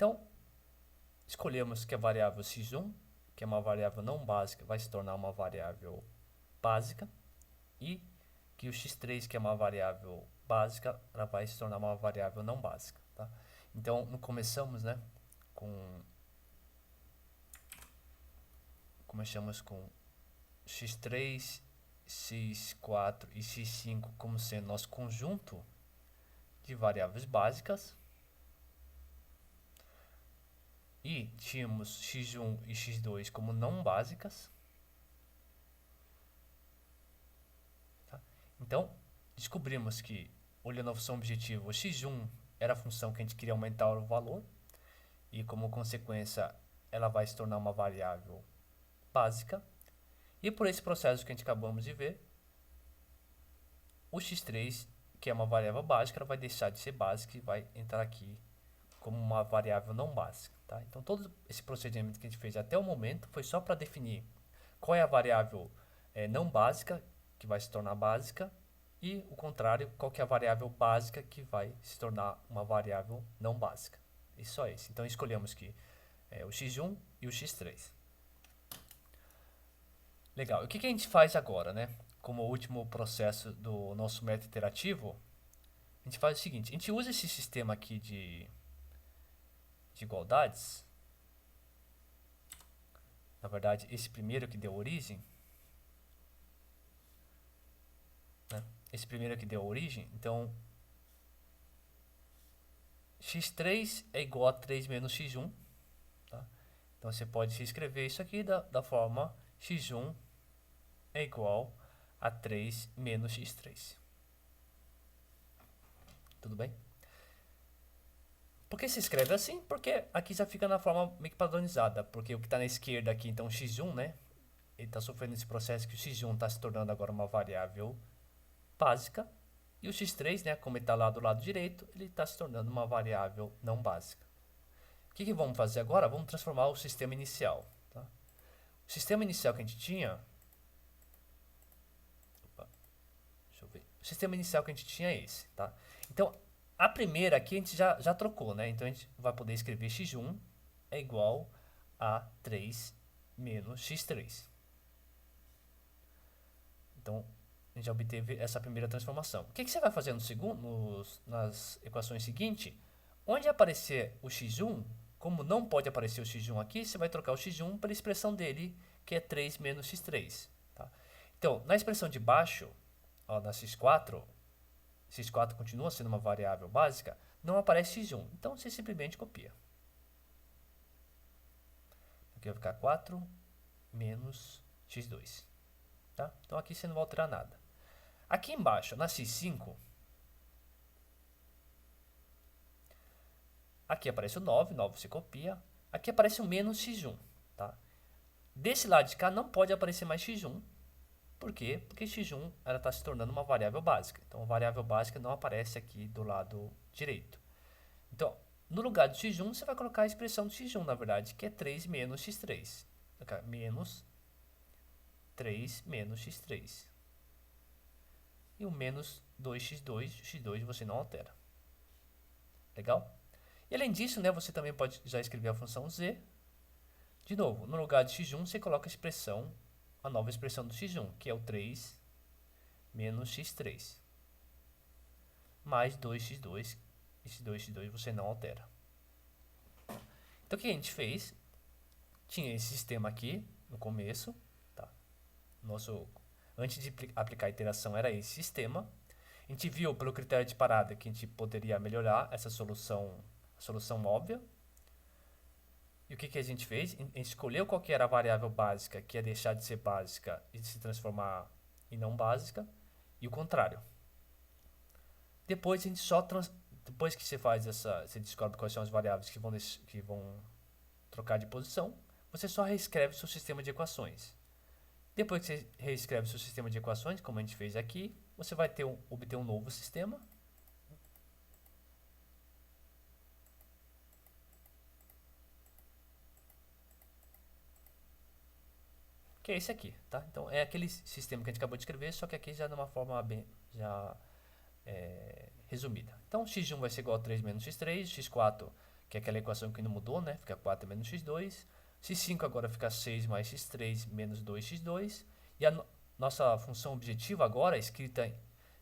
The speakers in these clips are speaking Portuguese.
Então, escolhemos que a variável x1, que é uma variável não básica, vai se tornar uma variável básica, e que o x3, que é uma variável básica, ela vai se tornar uma variável não básica. Tá? Então, começamos, né, começamos com x3, x4 e x5 como sendo nosso conjunto de variáveis básicas. E tínhamos x1 e x2 como não básicas. Tá? Então, descobrimos que, olhando a função objetivo, o x1 era a função que a gente queria aumentar o valor. E, como consequência, ela vai se tornar uma variável básica. E por esse processo que a gente acabamos de ver, o x3, que é uma variável básica, ela vai deixar de ser básica e vai entrar aqui como uma variável não básica. Tá? Então, todo esse procedimento que a gente fez até o momento foi só para definir qual é a variável não básica, que vai se tornar básica, e o contrário, qual que é a variável básica, que vai se tornar uma variável não básica. E só esse. Então, escolhemos que o x1 e o x3. Legal. E o que a gente faz agora, né? Como último processo do nosso método iterativo, a gente faz o seguinte: a gente usa esse sistema aqui de igualdades. Na verdade, esse primeiro que deu origem, né? Esse primeiro que deu origem, então x3 é igual a 3 menos x1. Tá? Então você pode reescrever isso aqui da forma x1 é igual a 3 menos x3. Tudo bem? Por que se escreve assim? Porque aqui já fica na forma meio que padronizada. Porque o que está na esquerda aqui, então x1, né? Ele está sofrendo esse processo que o x1 está se tornando agora uma variável básica. E o x3, né, como ele está lá do lado direito, ele está se tornando uma variável não básica. O que vamos fazer agora? Vamos transformar o sistema inicial. Tá? O sistema inicial que a gente tinha... Opa, deixa eu ver. O sistema inicial que a gente tinha é esse. Tá? Então, a primeira aqui a gente já trocou. Né? Então, a gente vai poder escrever x1 é igual a 3 menos x3. Então, a gente já obteve essa primeira transformação. O que você vai fazer no segundo, nas equações seguintes? Onde aparecer o x1, como não pode aparecer o x1 aqui, você vai trocar o x1 pela expressão dele, que é 3 menos x3. Tá? Então, na expressão de baixo, ó, na x4, x4 continua sendo uma variável básica, não aparece x1. Então, você simplesmente copia. Aqui vai ficar 4 menos x2. Tá? Então, aqui você não vai alterar nada. Aqui embaixo, na x5, aqui aparece o 9, 9 você copia. Aqui aparece o menos x1. Tá? Desse lado de cá não pode aparecer mais x1. Por quê? Porque x1 está se tornando uma variável básica. Então, a variável básica não aparece aqui do lado direito. Então, no lugar do x1, você vai colocar a expressão do x1, na verdade, que é 3 menos x3. Menos 3 menos x3. E o menos 2x2, x2 você não altera. Legal? E além disso, né, você também pode já escrever a função z. De novo, no lugar de x1, você coloca a expressão, a nova expressão do x1, que é o 3 menos x3. Mais 2x2, esse 2x2 você não altera. Então, o que a gente fez? Tinha esse sistema aqui no começo. Tá? Antes de aplicar a iteração, era esse sistema. A gente viu pelo critério de parada que a gente poderia melhorar essa solução, a solução óbvia. E o que a gente fez? A gente escolheu qual que era a variável básica, que ia deixar de ser básica e se transformar em não básica, e o contrário. Depois a gente depois que você faz você descobre quais são as variáveis que vão trocar de posição, você só reescreve seu sistema de equações. Depois que você reescreve seu sistema de equações, como a gente fez aqui, você vai obter um novo sistema. Que é esse aqui, tá? Então, é aquele sistema que a gente acabou de escrever, só que aqui já de uma forma bem resumida. Então, x1 vai ser igual a 3 menos x3, x4, que é aquela equação que não mudou, né? Fica 4 menos x2. x5 agora fica 6 mais x3 menos 2x2. E a nossa função objetiva agora, escrita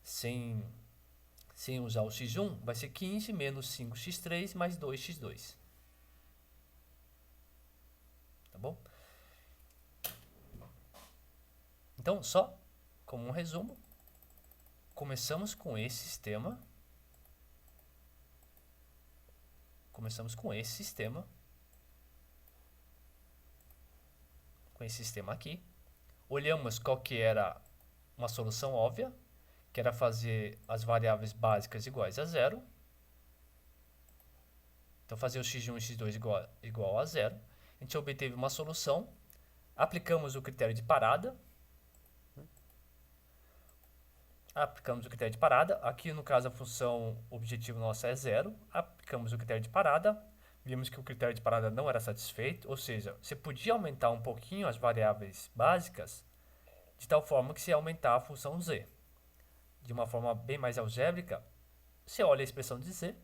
sem usar o x1, vai ser 15 menos 5x3 mais 2x2. Tá bom? Então, só como um resumo, começamos com esse sistema. Com esse sistema aqui. Olhamos qual que era uma solução óbvia, que era fazer as variáveis básicas iguais a zero. Então, fazer o x1 e x2 igual a zero. A gente obteve uma solução. Aplicamos o critério de parada. Aqui, no caso, a função objetivo nossa é zero. Aplicamos o critério de parada. Vimos que o critério de parada não era satisfeito. Ou seja, você podia aumentar um pouquinho as variáveis básicas de tal forma que você ia aumentar a função z. De uma forma bem mais algébrica, você olha a expressão de z,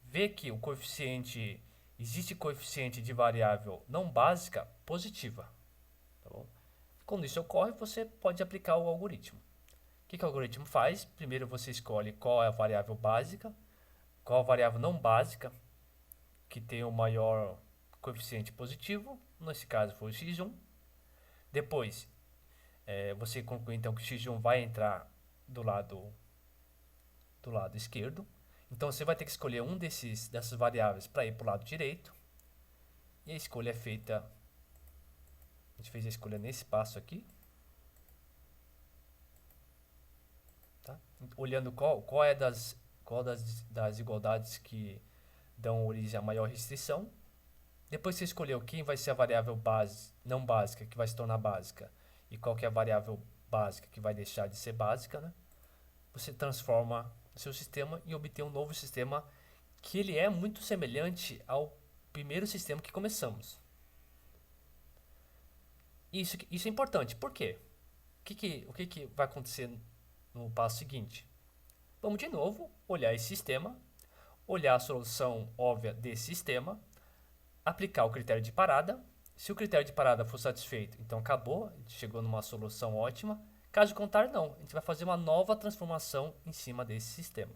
vê que existe coeficiente de variável não básica positiva. Tá bom? Quando isso ocorre, você pode aplicar o algoritmo. O que o algoritmo faz? Primeiro você escolhe qual é a variável básica, qual a variável não básica, que tem o maior coeficiente positivo, nesse caso foi o x1. Depois, você conclui então que o x1 vai entrar do lado esquerdo. Então você vai ter que escolher dessas variáveis para ir para o lado direito. E a escolha é feita. A gente fez a escolha nesse passo aqui. Tá? Olhando qual das igualdades que dão origem à maior restrição. Depois você escolheu quem vai ser a variável não básica que vai se tornar básica e qual que é a variável básica que vai deixar de ser básica, né? Você transforma o seu sistema e obtém um novo sistema que ele é muito semelhante ao primeiro sistema que começamos. Isso é importante. Por quê? O que vai acontecer no passo seguinte? Vamos de novo olhar esse sistema, olhar a solução óbvia desse sistema, aplicar o critério de parada. Se o critério de parada for satisfeito, então acabou, a gente chegou numa solução ótima. Caso contrário, não. A gente vai fazer uma nova transformação em cima desse sistema.